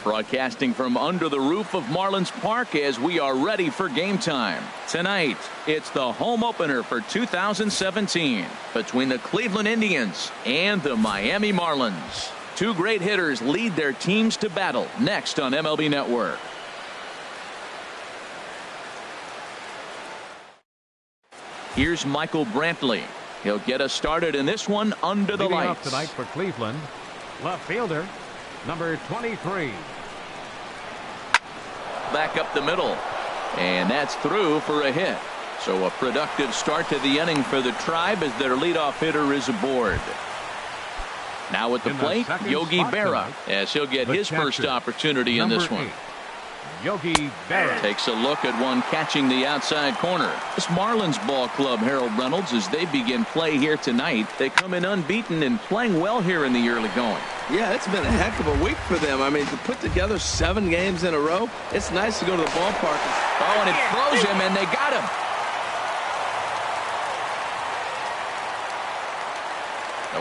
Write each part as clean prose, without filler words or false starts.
Broadcasting from under the roof of Marlins Park as we are ready for game time. Tonight, it's the home opener for 2017 between the Cleveland Indians and the Miami Marlins. Two great hitters lead their teams to battle next on MLB Network. Here's Michael Brantley. He'll get us started in this one under the lights. Off tonight for Cleveland, left fielder, number 23. Back up the middle, and that's through for a hit. So a productive start to the inning for the Tribe as their leadoff hitter is aboard. Now at the plate, Yogi Berra, as he'll get his first opportunity in this one. Yogi Berra takes a look at one catching the outside corner. This Marlins ball club, Harold Reynolds, as they begin play here tonight, they come in unbeaten and playing well here in the early going. Yeah, it's been a heck of a week for them. I mean, to put together 7 games in a row, it's nice to go to the ballpark. Oh, and it throws him, and they got him.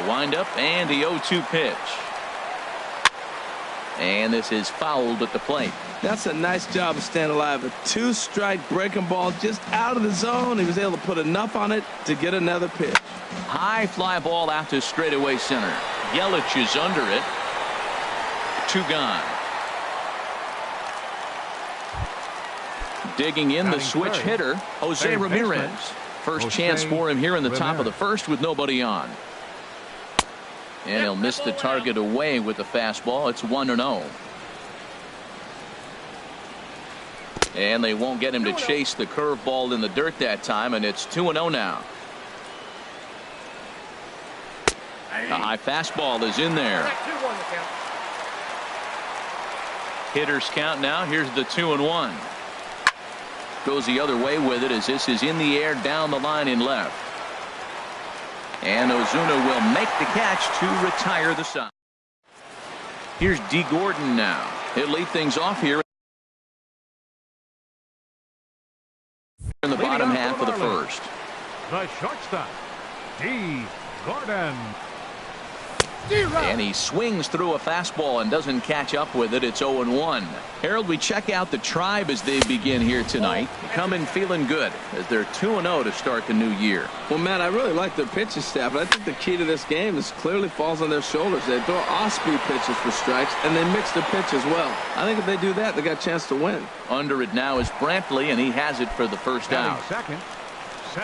A windup and the 0-2 pitch. And this is fouled at the plate. That's a nice job of staying alive. A 2-strike breaking ball just out of the zone. He was able to put enough on it to get another pitch. High fly ball out to straightaway center. Yelich is under it. 2 gone. Digging in the switch hitter, Jose Ramirez. First chance for him here in the top of the first with nobody on. And he'll miss the target away with the fastball. It's 1-0. And they won't get him to chase the curveball in the dirt that time, and it's 2-0 now. The high fastball is in there. Hitters count now. Here's the 2-1. Goes the other way with it as this is in the air down the line in left. And Ozuna will make the catch to retire the side. Here's D. Gordon now. He'll lead things off here in the bottom half of the first. The shortstop, D. Gordon. And he swings through a fastball and doesn't catch up with it. It's 0-1. Harold, we check out the Tribe as they begin here tonight. Come in feeling good as they're 2-0 to start the new year. Well, man, I really like their pitching staff, but I think the key to this game is clearly falls on their shoulders. They throw off-speed pitches for strikes, and they mix their pitch as well. I think if they do that, they got a chance to win. Under it now is Brantley, and he has it for the first out. Second.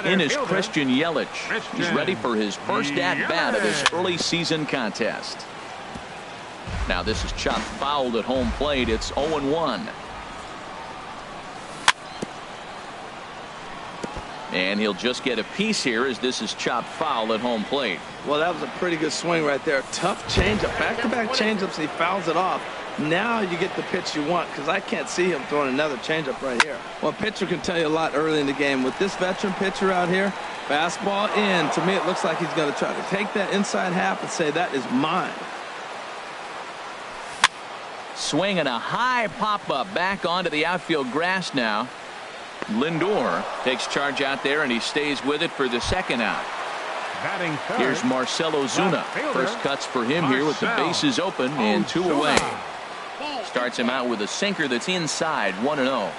In is Christian Yelich. He's ready for his first at-bat of this early season contest. Now this is chopped fouled at home plate. It's 0-1. And he'll just get a piece here as this is chopped foul at home plate. Well, that was a pretty good swing right there. Tough changeup. Back-to-back changeups, and he fouls it off. Now you get the pitch you want, because I can't see him throwing another changeup right here. Well, a pitcher can tell you a lot early in the game. With this veteran pitcher out here, fastball in. To me, it looks like he's going to try to take that inside half and say, that is mine. Swing and a high pop-up back onto the outfield grass now. Lindor takes charge out there, and he stays with it for the second out. Here's Marcell Ozuna. First cuts for him here with the bases open and 2 away. Starts him out with a sinker that's inside. 1-0.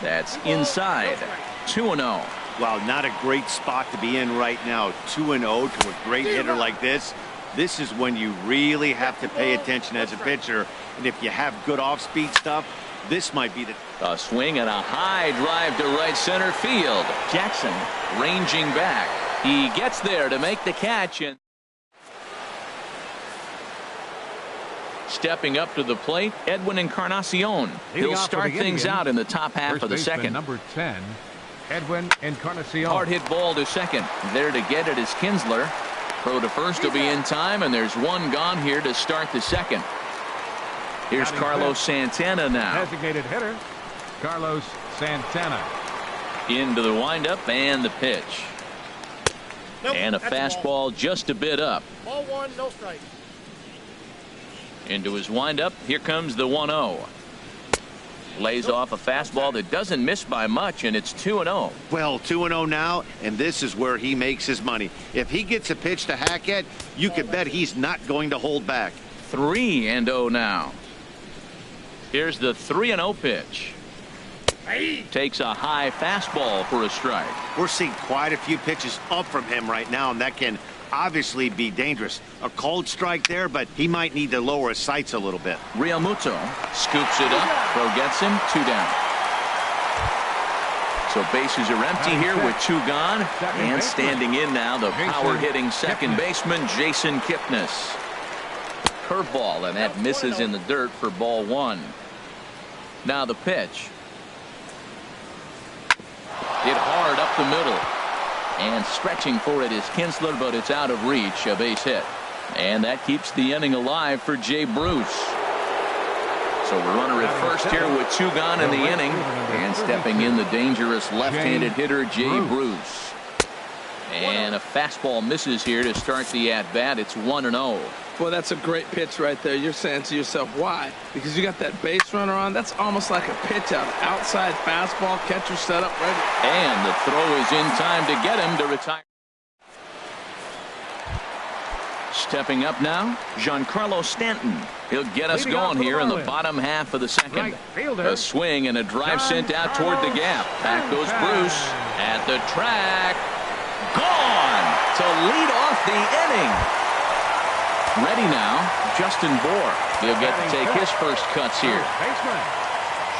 That's inside. 2-0. Wow, not a great spot to be in right now. 2-0 to a great hitter like this. This is when you really have to pay attention as a pitcher. And if you have good off-speed stuff, this might be the... A swing and a high drive to right center field. Jackson ranging back. He gets there to make the catch, and stepping up to the plate, Edwin Encarnacion. He'll start things out in the top half of the second. Number 10, Edwin Encarnacion. Hard hit ball to second. There to get it is Kinsler. Throw to first will be in time, and there's one gone here to start the second. Here's Carlos Santana now. Designated hitter, Carlos Santana. Into the windup and the pitch. And a fastball just a bit up. Ball 1, no strike. Into his windup. Here comes the 1-0. Lays off a fastball that doesn't miss by much, and it's 2-0. Well, 2-0 now, and this is where he makes his money. If he gets a pitch to hack at, you could bet he's not going to hold back. 3-0 now. Here's the 3-0 pitch. Takes a high fastball for a strike. We're seeing quite a few pitches up from him right now, and that can obviously be dangerous. A cold strike there, but he might need to lower his sights a little bit. Realmuto scoops it up. Throw gets him. 2 down. So bases are empty here with 2 gone. And standing in now, the power-hitting second baseman, Jason Kipnis. Curveball, and that misses in the dirt for ball 1. Now the pitch. Hit hard up the middle. And stretching for it is Kinsler, but it's out of reach. A base hit. And that keeps the inning alive for Jay Bruce. So we're runner at first here with 2 gone in the inning. And stepping in the dangerous left-handed hitter, Jay Bruce. And a fastball misses here to start the at-bat. It's 1-0. Boy, that's a great pitch right there. You're saying to yourself, why? Because you got that base runner on. That's almost like a pitch out. Outside fastball, catcher set up, ready. And the throw is in time to get him to retire. Stepping up now, Giancarlo Stanton. He'll get us going here in the bottom half of the second. A swing and a drive sent out toward the gap. Back goes Bruce at the track. Gone to lead off the inning. Ready now, Justin Bour. He'll get to take his first cuts here.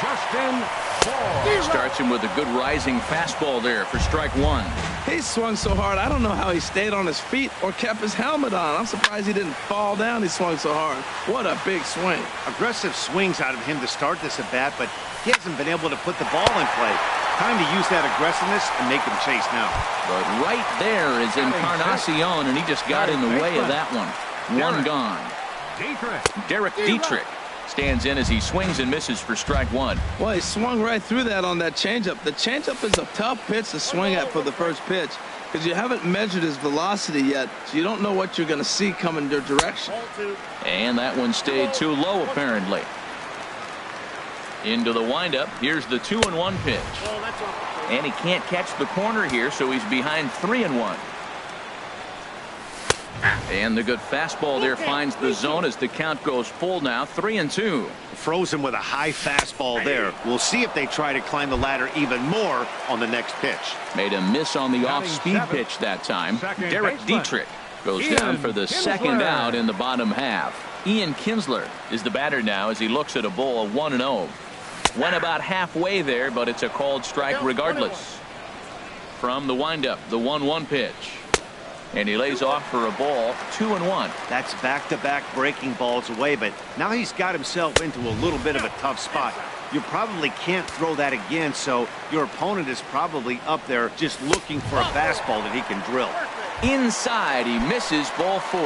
Justin Bour starts him with a good rising fastball there for strike 1. He swung so hard, I don't know how he stayed on his feet or kept his helmet on. I'm surprised he didn't fall down. He swung so hard. What a big swing. Aggressive swings out of him to start this at bat, but he hasn't been able to put the ball in play. Time to use that aggressiveness and make him chase now. But right there is Encarnacion, and he just got in the way of that one. 1 gone. Derek Dietrich stands in as he swings and misses for strike 1. Well, he swung right through that on that changeup. The changeup is a tough pitch to swing at for the first pitch because you haven't measured his velocity yet, so you don't know what you're going to see coming your direction. And that one stayed too low, apparently. Into the windup. Here's the 2-1 pitch. And he can't catch the corner here, so he's behind 3-1. And the good fastball there finds the zone as the count goes full now. 3-2. Frozen with a high fastball there. We'll see if they try to climb the ladder even more on the next pitch. Made a miss on the off-speed pitch that time. Derek Dietrich goes down for the second out in the bottom half. Ian Kinsler is the batter now as he looks at a ball of 1-0. Went about halfway there, but it's a called strike regardless. From the windup, the 1-1 pitch. And he lays off for a ball. 2-1. That's back-to-back breaking balls away, but now he's got himself into a little bit of a tough spot. You probably can't throw that again, so your opponent is probably up there just looking for a fastball that he can drill. Inside, he misses ball 4.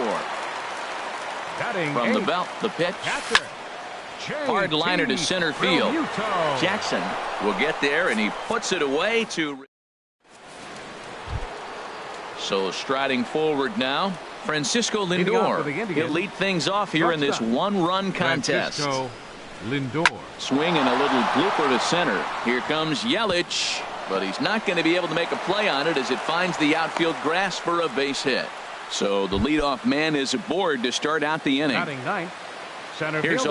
From the belt, the pitch. Hard liner to center field. Jackson will get there, and he puts it away to... So striding forward now, Francisco Lindor. He'll lead things off here in this 1-run contest. Lindor. Swing and a little blooper to center. Here comes Yelich, but he's not going to be able to make a play on it as it finds the outfield grass for a base hit. So the leadoff man is aboard to start out the inning. Here's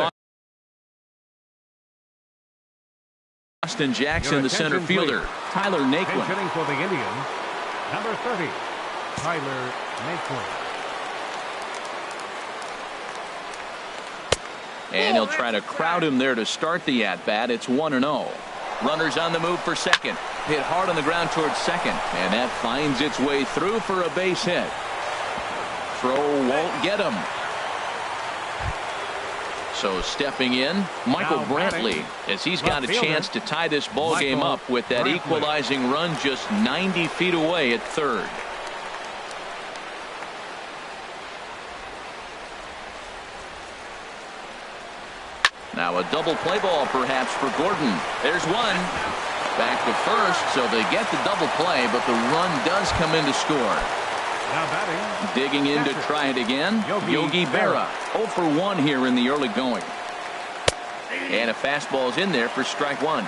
Austin Jackson, the center fielder. Tyler Naquin. Hitting for the Indians, number 30. Tyler Naquin. And he'll try to crowd him there to start the at-bat. It's 1-0. Runners on the move for second. Hit hard on the ground towards second. And that finds its way through for a base hit. Throw won't get him. So stepping in, Michael Brantley, as he's got a chance to tie this ball game up with that equalizing run just 90 feet away at third. Now a double play ball perhaps for Gordon. There's one. Back to first, so they get the double play, but the run does come in to score. Now batting. Digging in to try it again, Yogi Berra. 0 for 1 here in the early going. And a fastball's in there for strike 1.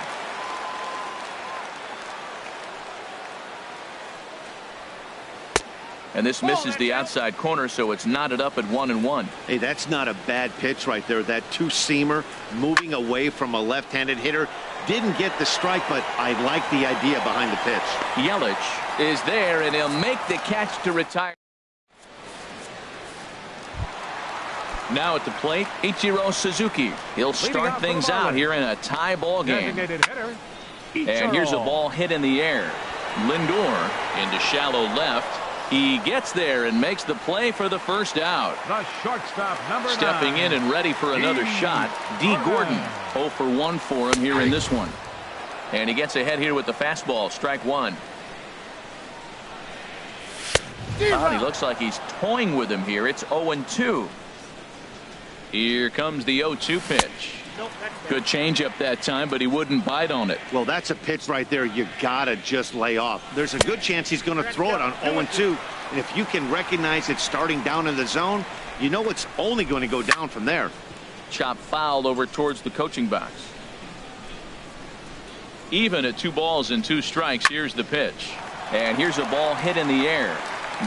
And this misses the outside corner, so it's knotted up at 1-1. Hey, that's not a bad pitch right there. That two-seamer moving away from a left-handed hitter. Didn't get the strike, but I like the idea behind the pitch. Yelich is there, and he'll make the catch to retire. Now at the plate, Ichiro Suzuki. He'll start things out here in a tie ball game. And here's a ball hit in the air. Lindor into shallow left. He gets there and makes the play for the first out. The shortstop, number 9. Stepping in and ready for another shot, D. Gordon. 0 for 1 for him here in this one. And he gets ahead here with the fastball, strike one. He looks like he's toying with him here. It's 0-2. Here comes the 0-2 pitch. Good changeup that time, but he wouldn't bite on it. Well, that's a pitch right there you gotta just lay off. There's a good chance he's going to throw it on 0-2, and if you can recognize it starting down in the zone, you know it's only going to go down from there. Chop foul over towards the coaching box. Even at 2 balls and 2 strikes. Here's the pitch, and here's a ball hit in the air.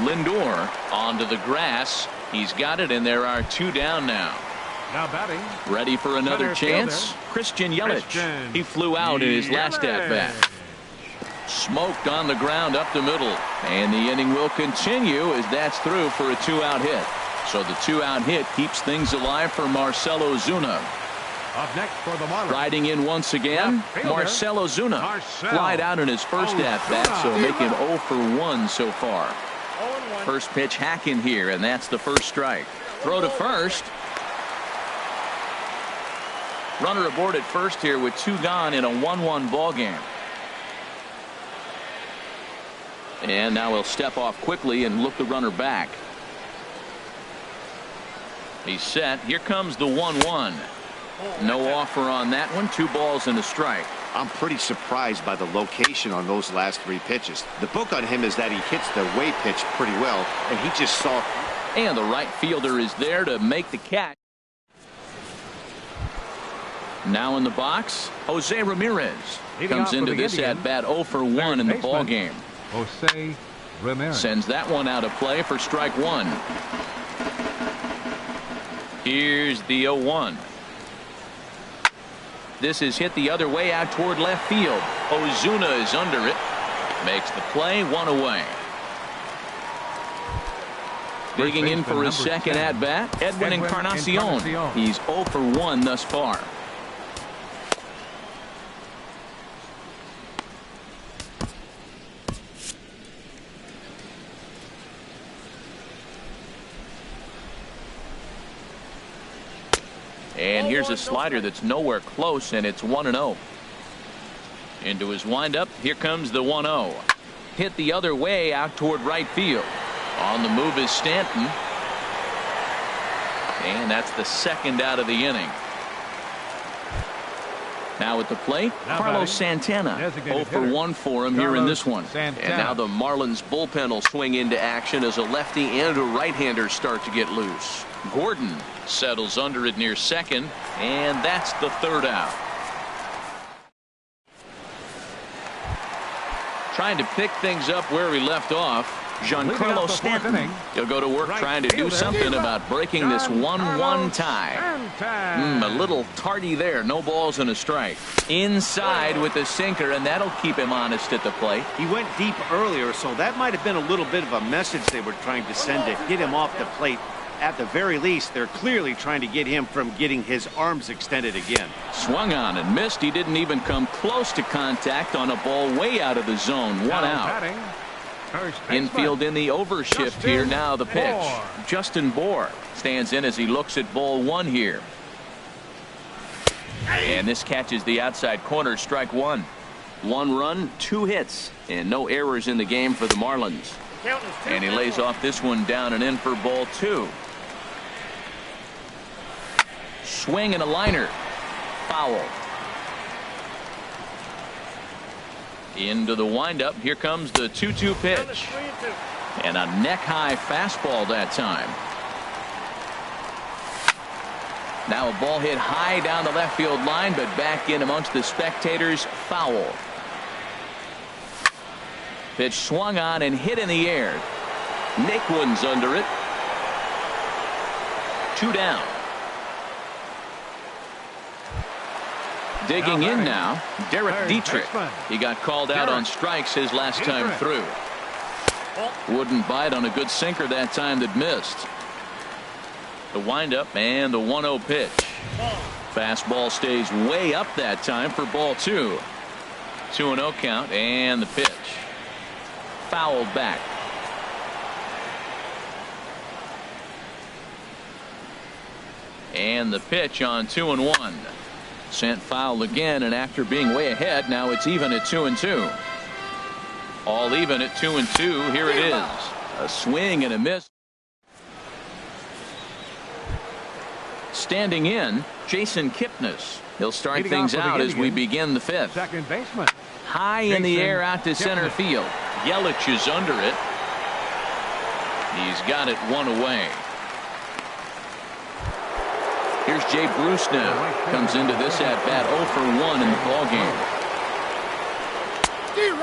Lindor onto the grass. He's got it, and there are 2 down now. Now batting. Ready for another chance. Christian Yelich. He flew out in his last at-bat. Smoked on the ground up the middle. And the inning will continue as that's through for a 2-out hit. So the 2-out hit keeps things alive for Marcell Ozuna. Up next for the Marlins. Riding in once again, Marcell Ozuna. Flied out in his first at-bat, so making 0 for 1 so far. First pitch hacking here, and that's the first strike. Throw to first. Runner aboard at first here with 2 gone in a 1-1 ball game. And now he'll step off quickly and look the runner back. He's set. Here comes the 1-1. No offer on that one. 2 balls and a strike. I'm pretty surprised by the location on those last 3 pitches. The book on him is that he hits the way pitch pretty well, and he just saw. And the right fielder is there to make the catch. Now in the box, Jose Ramirez comes into this at bat 0 for 1 in the ball game. Jose Ramirez sends that one out of play for strike 1. Here's the 0-1. This is hit the other way out toward left field. Ozuna is under it. Makes the play, 1 away. Digging in for his second at bat, Edwin Encarnacion. He's 0 for 1 thus far. And here's a slider that's nowhere close, and it's 1-0. Into his windup. Here comes the 1-0. Hit the other way out toward right field. On the move is Stanton. And that's the second out of the inning. Now at the plate, Carlos Santana. 0 for 1 for him here in this one. And now the Marlins bullpen will swing into action as a lefty and a right-hander start to get loose. Gordon settles under it near second, and that's the 3rd out. Trying to pick things up where he left off, Giancarlo Stanton. He'll go to work trying to do something about breaking this 1-1 tie. A little tardy there. No balls and a strike. Inside with the sinker, and that'll keep him honest at the plate. He went deep earlier, so that might have been a little bit of a message they were trying to send to get him off the plate. At the very least, they're clearly trying to get him from getting his arms extended again. Swung on and missed. He didn't even come close to contact on a ball way out of the zone. 1 out. Infield in the overshift here. Now the pitch. Justin Bour stands in as he looks at ball 1 here. And this catches the outside corner, strike 1. 1 run, 2 hits, and no errors in the game for the Marlins. And he lays off this one down and in for ball 2. Swing and a liner. Foul. Into the windup. Here comes the 2-2 pitch. And a neck-high fastball that time. Now a ball hit high down the left field line, but back in amongst the spectators. Foul. Pitch swung on and hit in the air. Naquin's under it. 2 down. Digging in now, Derek Dietrich. He got called out on strikes his last time through. Wouldn't bite on a good sinker that time that missed. The windup and the 1-0 pitch. Fastball stays way up that time for ball 2. 2-0 count and the pitch. Fouled back. And the pitch on 2-1. Sent foul again, and after being way ahead, now it's even at 2-2. All even at 2-2. Here it is. A swing and a miss. Standing in, Jason Kipnis. He'll start things out as we begin the 5th. Second baseman. High in the air out to center field. Yelich is under it. He's got it 1 away. Here's Jay Bruce now. Comes into this at bat 0 for 1 in the ballgame.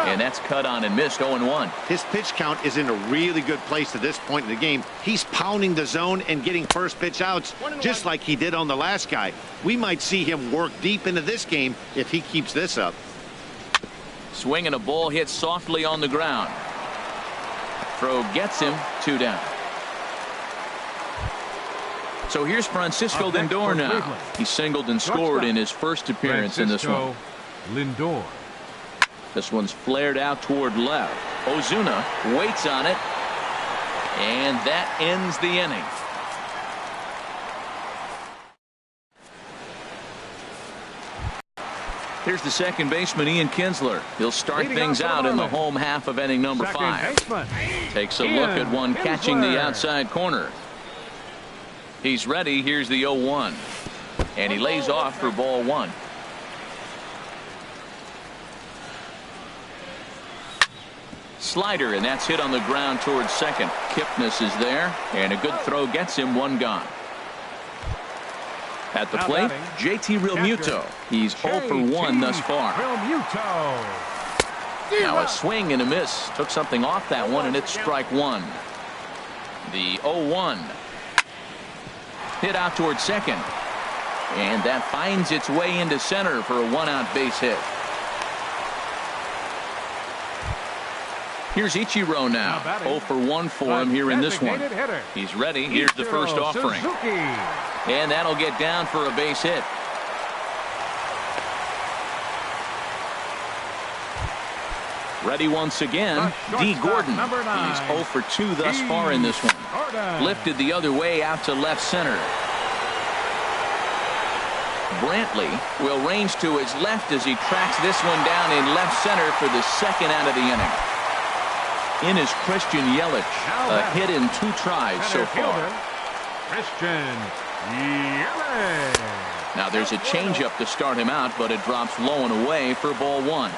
And that's cut on and missed 0-1. His pitch count is in a really good place at this point in the game. He's pounding the zone and getting first pitch outs just like he did on the last guy. We might see him work deep into this game if he keeps this up. Swing and a ball hit softly on the ground. Throw gets him. 2 down. So here's Francisco Lindor now. He singled and scored in his first appearance in this one. Lindor. This one's flared out toward left. Ozuna waits on it. And that ends the inning. Here's the second baseman, Ian Kinsler. He'll start things out in the home half of inning number 5. Takes a look at one catching the outside corner. He's ready. Here's the 0-1. And he lays off for ball 1. Slider, and that's hit on the ground towards second. Kipnis is there, and a good throw gets him 1 gone. At the plate, JT Realmuto. He's 0 for 1 thus far. Now a swing and a miss. Took something off that one, and it's strike 1. The 0-1. Hit out towards second. And that finds its way into center for a 1-out base hit. Here's Ichiro now. 0 for 1 for him here in this one. He's ready. Here's the first offering. And that'll get down for a base hit. Ready once again, D. Gordon. He's 0 for 2 thus far in this one. Lifted the other way out to left center. Brantley will range to his left as he tracks this one down in left center for the second out of the inning. In is Christian Yelich, a hit in 2 tries so far. Christian Yelich. Now there's a changeup to start him out, but it drops low and away for ball 1.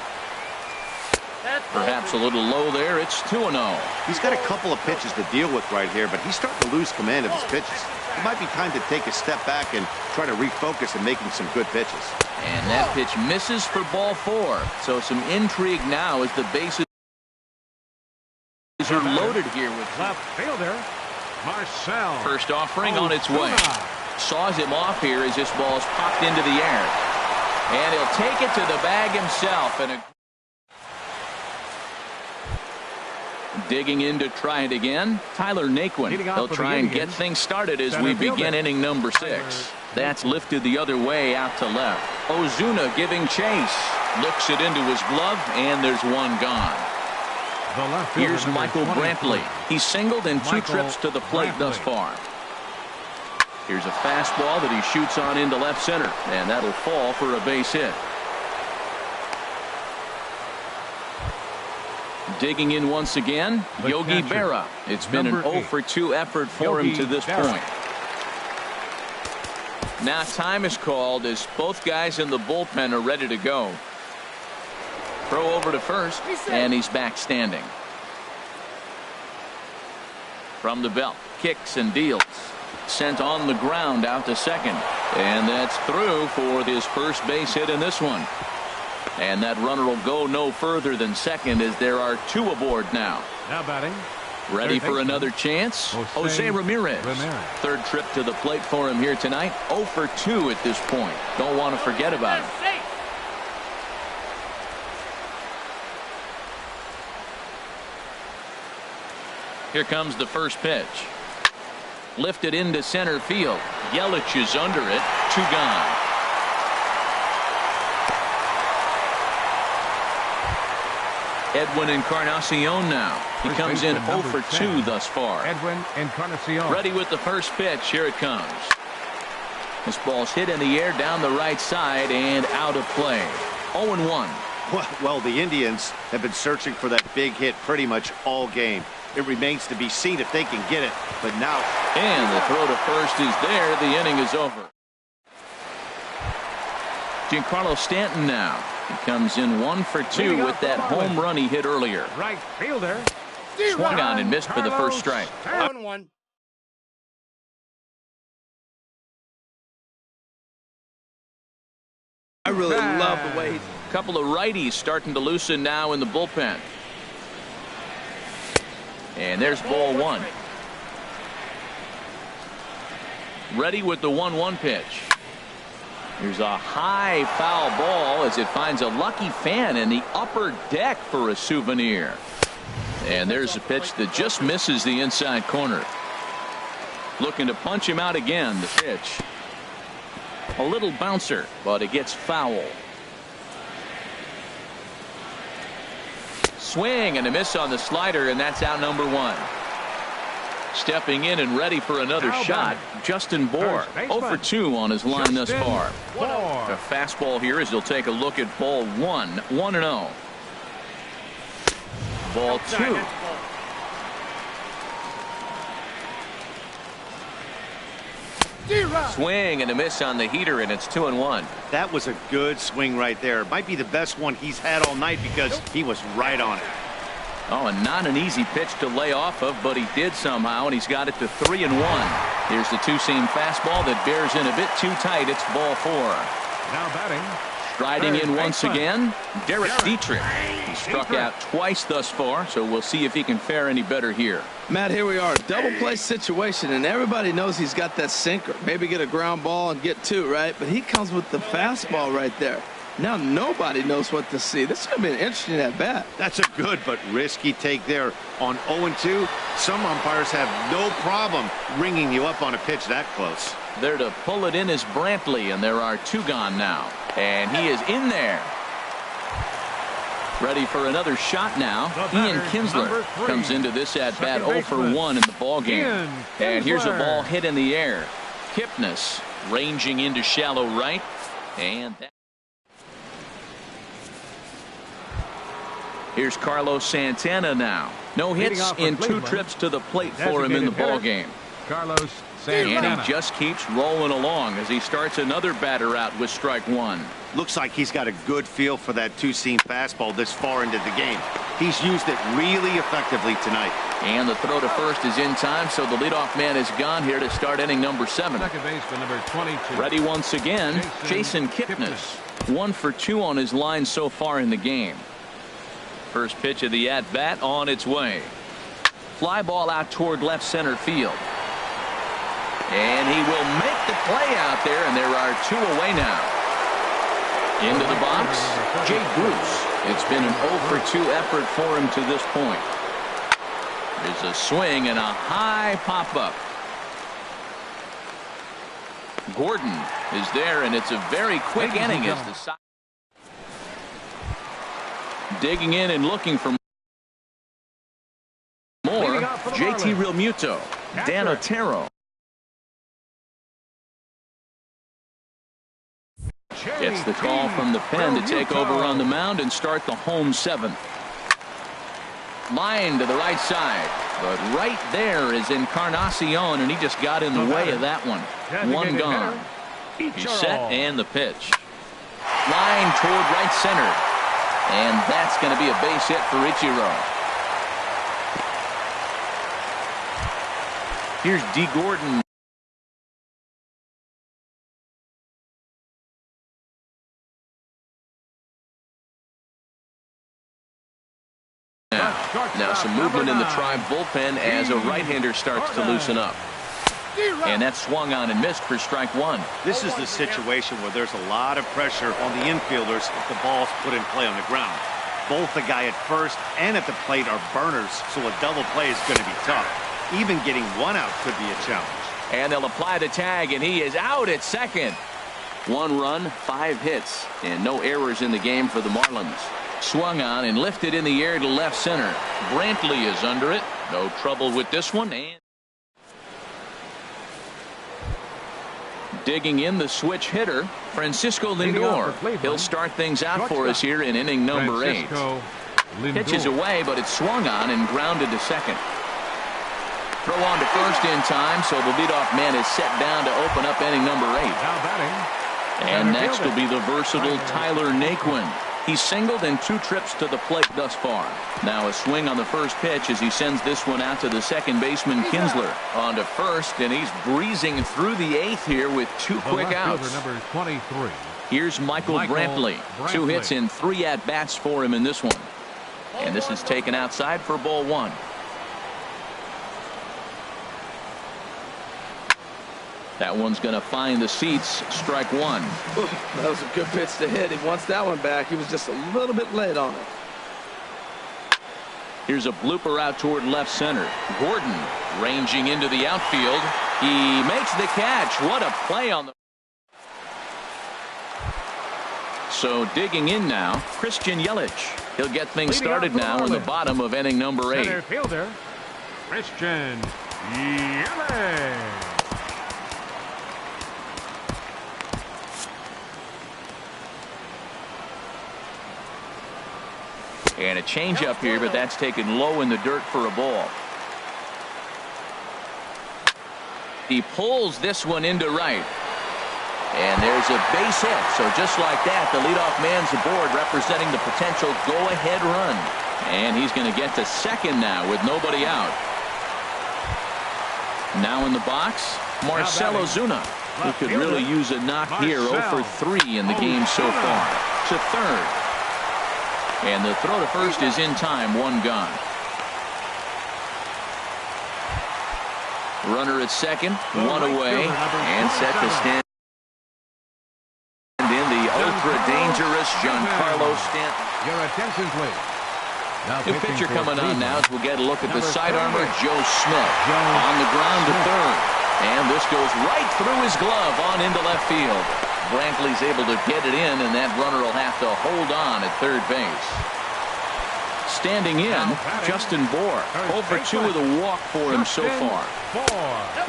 Perhaps a little low there. It's 2-0. He's got a couple of pitches to deal with right here, but he's starting to lose command of his pitches. It might be time to take a step back and try to refocus on making some good pitches. And that pitch misses for ball 4. So some intrigue now as the bases are loaded here with left fielder Marcel. First offering on its way. Saws him off here as this ball's popped into the air. And he'll take it to the bag himself. And digging in to try it again, Tyler Naquin. He'll try and get things started as we begin inning number 6. That's lifted the other way out to left. Ozuna giving chase. Looks it into his glove, and there's 1 gone. Here's Michael Brantley. He's singled in 2 trips to the plate thus far. Here's a fastball that he shoots on into left center, and that'll fall for a base hit. Digging in once again, Yogi Berra. It's been an 0 for 2 effort for him to this point. Now time is called as both guys in the bullpen are ready to go. Throw over to first, and he's back standing. From the belt, kicks and deals. Sent on the ground out to second. And that's through for his first base hit in this one. And that runner will go no further than second as there are 2 aboard now. Now batting, Ready for another chance? Jose Ramirez. Third trip to the plate for him here tonight. 0 for 2 at this point. Don't want to forget about him. Here comes the first pitch. Lifted into center field. Yelich is under it. 2 gone. Edwin Encarnacion now. He comes in 0 for 2 thus far. Edwin Encarnacion. Ready with the first pitch. Here it comes. This ball's hit in the air down the right side and out of play. 0-1. Well, the Indians have been searching for that big hit pretty much all game. It remains to be seen if they can get it. But now. And the throw to first is there. The inning is over. Giancarlo Stanton now. He comes in 1 for 2 with that home run he hit earlier. Right fielder. Swung on and missed for the first strike. 1-1. I really love the way A couple of righties starting to loosen now in the bullpen. And there's ball 1. Ready with the 1-1 pitch. Here's a high foul ball as it finds a lucky fan in the upper deck for a souvenir. And there's a pitch that just misses the inside corner. Looking to punch him out again. The pitch. A little bouncer, but it gets foul. Swing and a miss on the slider, and that's out number 1. Stepping in and ready for another shot, Justin Bour. 0 for 2 on his line thus far. A fastball here as he'll take a look at ball 1. 1-0. Ball 2. Swing and a miss on the heater, and it's 2-1. That was a good swing right there. Might be the best one he's had all night because he was right on it. Oh, and not an easy pitch to lay off of, but he did somehow, and he's got it to 3-1. Here's the two-seam fastball that bears in a bit too tight. It's ball 4. Now batting. Striding in once again, Derek Dietrich. He struck out twice thus far, so we'll see if he can fare any better here. Matt, here we are, double play situation, and everybody knows he's got that sinker. Maybe get a ground ball and get 2, right? But he comes with the fastball right there. Now nobody knows what to see. This is going to be an interesting at bat. That's a good but risky take there. On 0-2, some umpires have no problem ringing you up on a pitch that close. There to pull it in is Brantley, and there are 2 gone now. And he is in there. Ready for another shot now. Ian Kinsler comes into this at bat 0 for 1 in the ball game. And here's a ball hit in the air. Kipnis ranging into shallow right. And that. Here's Carlos Santana now. No hits in 2 trips to the plate for him in the ball game. Carlos Santana. And he just keeps rolling along as he starts another batter out with strike 1. Looks like he's got a good feel for that two-seam fastball this far into the game. He's used it really effectively tonight. And the throw to first is in time, so the leadoff man is gone here to start inning number 7. Second baseman number 22. Ready once again, Jason Kipnis. 1 for 2 on his line so far in the game. First pitch of the at-bat on its way. Fly ball out toward left center field. And he will make the play out there, and there are 2 away now. Into the box, Jay Bruce. It's been an 0 for 2 effort for him to this point. There's a swing and a high pop-up. Gordon is there, and it's a very quick inning as the side. Digging in and looking for more. JT Realmuto, Dan Otero. Gets the call from the pen to take over on the mound and start the home 7th. Line to the right side, but right there is Encarnacion, and he just got in the way of that one. 1 gone. He's set, and the pitch. Line toward right center, and that's going to be a base hit for Ichiro. Here's D. Gordon. Now some movement in the Tribe bullpen as a right-hander starts to loosen up. And that swung on and missed for strike one. This is the situation where there's a lot of pressure on the infielders if the ball's put in play on the ground. Both the guy at first and at the plate are burners, so a double play is going to be tough. Even getting one out could be a challenge. And they'll apply the tag, and he is out at second. 1 run, 5 hits, and no errors in the game for the Marlins. Swung on and lifted in the air to left center. Brantley is under it. No trouble with this one. And digging in the switch hitter, Francisco Lindor. He'll start things out for us here in inning number 8. Pitches away, but it's swung on and grounded to second. Throw on to first in time, so the leadoff man is set down to open up inning number 8. And next will be the versatile Tyler Naquin. He's singled in 2 trips to the plate thus far. Now a swing on the first pitch as he sends this one out to the second baseman Kinsler. On to first, and he's breezing through the 8th here with 2 quick outs. Number 23. Here's Michael Brantley. 2 hits and 3 at-bats for him in this one. And this is taken outside for ball 1. That one's going to find the seats. Strike 1. That was a good pitch to hit. He wants that one back. He was just a little bit late on it. Here's a blooper out toward left center. Gordon ranging into the outfield. He makes the catch. What a play on the... So digging in now, Christian Yelich. He'll get things started now in the bottom of inning number 8. Center fielder, Christian Yelich. And a changeup here, but that's taken low in the dirt for a ball. He pulls this one into right. And there's a base hit. So just like that, the leadoff man's aboard, representing the potential go-ahead run. And he's going to get to second now with nobody out. Now in the box, Marcell Ozuna, who could really use a knock here. 0 for 3 in the game so far. To third. And the throw to first is in time. 1 gone. Runner at second, 1 away, and set to stand in the ultra-dangerous Giancarlo Stanton. Your attention, please. New pitcher coming on now as we'll get a look at the side armor, Joe Smith. On the ground to third. And this goes right through his glove on into left field. Brantley's able to get it in, and that runner will have to hold on at third base. Standing in, Justin Bour. 0 for 2 with a walk for him so far.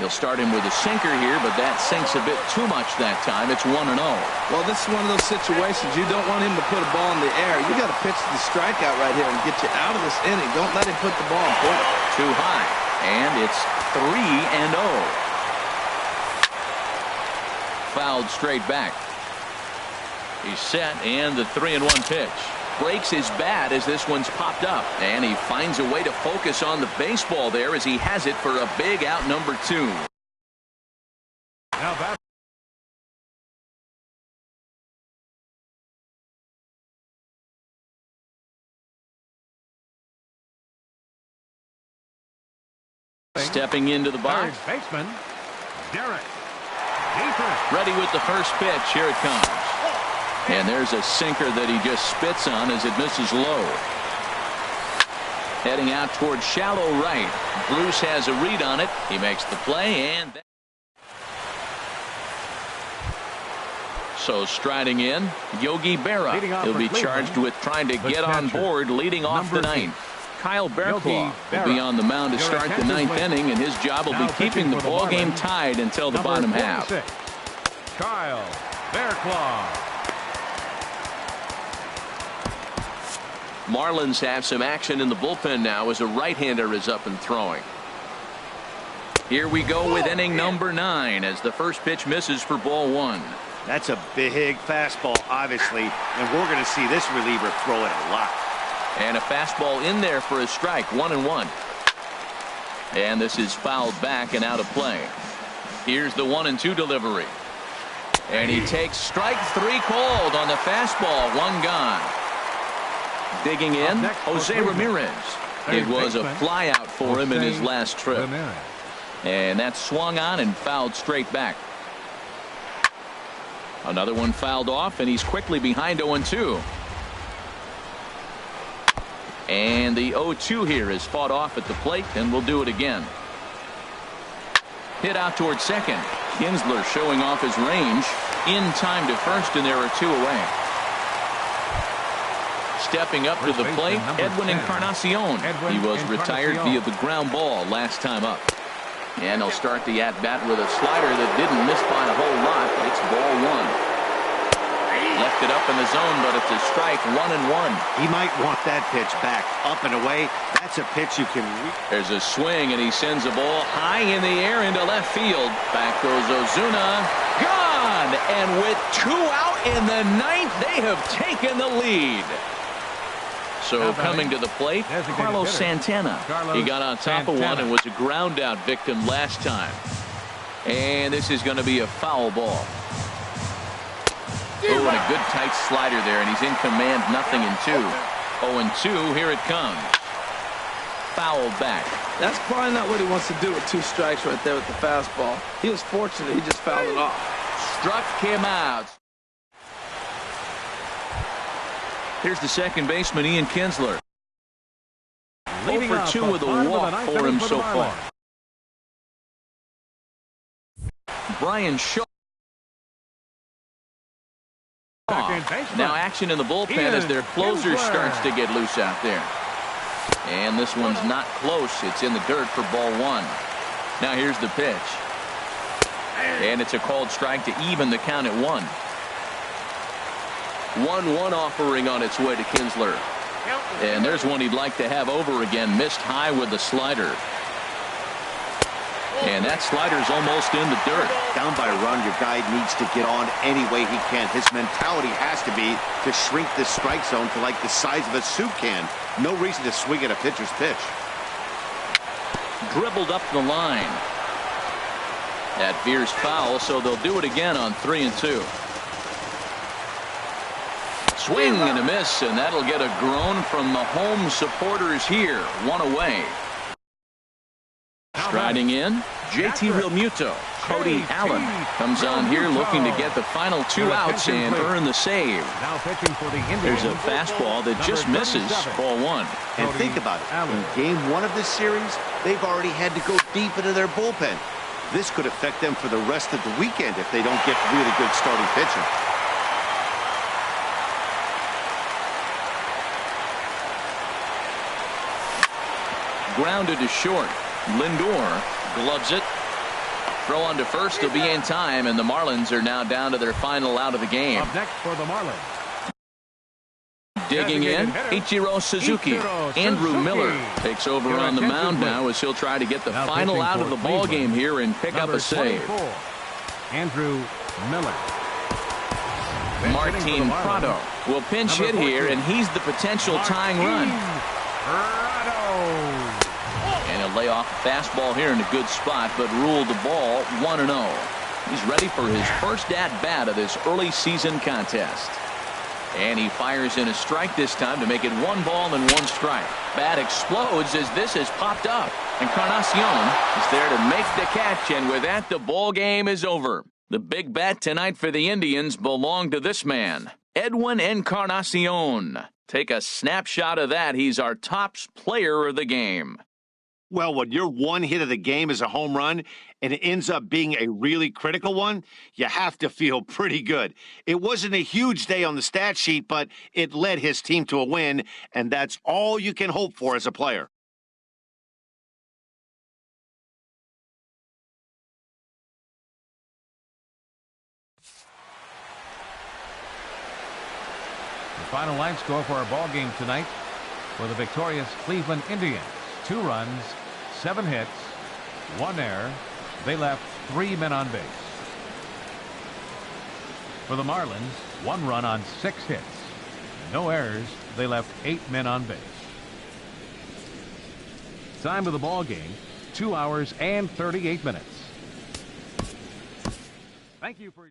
He'll start him with a sinker here, but that sinks a bit too much that time. It's 1-0. Well, this is one of those situations you don't want him to put a ball in the air. You got to pitch the strikeout right here and get you out of this inning. Don't let him put the ball in play. Too high, and it's 3-0. Fouled straight back. He's set, and the 3-1 pitch. Breaks his bat as this one's popped up. And he finds a way to focus on the baseball there as he has it for a big out number 2. Now that stepping into the box. third baseman, Derek. Ready with the first pitch. Here it comes. And there's a sinker that he just spits on as it misses low. Heading out toward shallow right. Bruce has a read on it. He makes the play, and so striding in, Yogi Berra. He'll be charged with trying to get on board leading off the 9th. Kyle Bearclaw will be on the mound to start the 9th inning, and his job will be keeping the ball game tied until the bottom half. Kyle Bearclaw. Marlins have some action in the bullpen now as a right-hander is up and throwing. Here we go with inning number 9 as the first pitch misses for ball 1. That's a big fastball, obviously, and we're going to see this reliever throw it a lot. And a fastball in there for a strike. 1-1. And this is fouled back and out of play. Here's the 1-2 delivery. And he takes strike 3 called on the fastball. 1 gone. Digging in, Jose Ramirez. It was a fly out for him in his last trip. And that swung on and fouled straight back. Another one fouled off, and he's quickly behind 0-2. And the 0-2 here is fought off at the plate, and we'll do it again. Hit out towards second. Kinsler showing off his range. In time to first, and there are 2 away. Stepping up to the plate, Edwin Encarnacion. He was retired via the ground ball last time up. And he'll start the at-bat with a slider that didn't miss by a whole lot. It's ball 1. Left it up in the zone, but it's a strike, 1-1. He might want that pitch back, up and away. That's a pitch you can reach. There's a swing, and he sends a ball high in the air into left field. Back goes Ozuna. Gone! And with 2 out in the 9th, they have taken the lead. So coming to the plate, Carlos Santana. He got on top of one and was a ground out victim last time. And this is going to be a foul ball. Oh, and a good tight slider there, and he's in command, 0-2. 0-2, here it comes. Fouled back. That's probably not what he wants to do with 2 strikes right there with the fastball. He was fortunate, he just fouled it off. Struck him out. Here's the second baseman, Ian Kinsler. 0-2 with a walk for him so far. Brian Shaw. Now action in the bullpen as their closer starts to get loose out there. And this one's not close. It's in the dirt for ball 1. Now here's the pitch. And it's a called strike to even the count at 1. 1-1 offering on its way to Kinsler. And there's one he'd like to have over again. Missed high with the slider. And that slider's almost in the dirt. Down by a run, your guy needs to get on any way he can. His mentality has to be to shrink this strike zone to like the size of a soup can. No reason to swing at a pitcher's pitch. Dribbled up the line. That veers foul, so they'll do it again on 3-2. Swing and a miss, and that'll get a groan from the home supporters here. 1 away. Striding in, JT Realmuto. Cody Allen comes on here looking to get the final 2 outs and earn the save. There's a fastball that just misses, ball 1. And think about it. In game 1 of this series, they've already had to go deep into their bullpen. This could affect them for the rest of the weekend if they don't get really good starting pitching. Grounded to short. Lindor gloves it. Throw on to first. He'll be in time, and the Marlins are now down to their final out of the game. Up next for the Marlins. Digging in, Ichiro Suzuki. Andrew Miller takes over on the mound now as he'll try to get the final out of the ball game here and pick up a save. Andrew Miller. Martin Prado will pinch hit here, and he's the potential tying run. And he'll lay off a fastball here in a good spot, but ruled the ball 1-0. He's ready for his first at-bat of this early season contest. And he fires in a strike this time to make it 1 ball and 1 strike. Bat explodes as this has popped up. Encarnacion is there to make the catch, and with that, the ball game is over. The big bat tonight for the Indians belonged to this man, Edwin Encarnacion. Take a snapshot of that. He's our top player of the game. Well, when your one hit of the game is a home run and it ends up being a really critical one, you have to feel pretty good. It wasn't a huge day on the stat sheet, but it led his team to a win, and that's all you can hope for as a player. The final line score for our ball game tonight for the victorious Cleveland Indians. 2 runs, 7 hits, 1 error. They left 3 men on base. For the Marlins, 1 run on 6 hits. No errors. They left 8 men on base. Time of the ball game, 2 hours and 38 minutes. Thank you for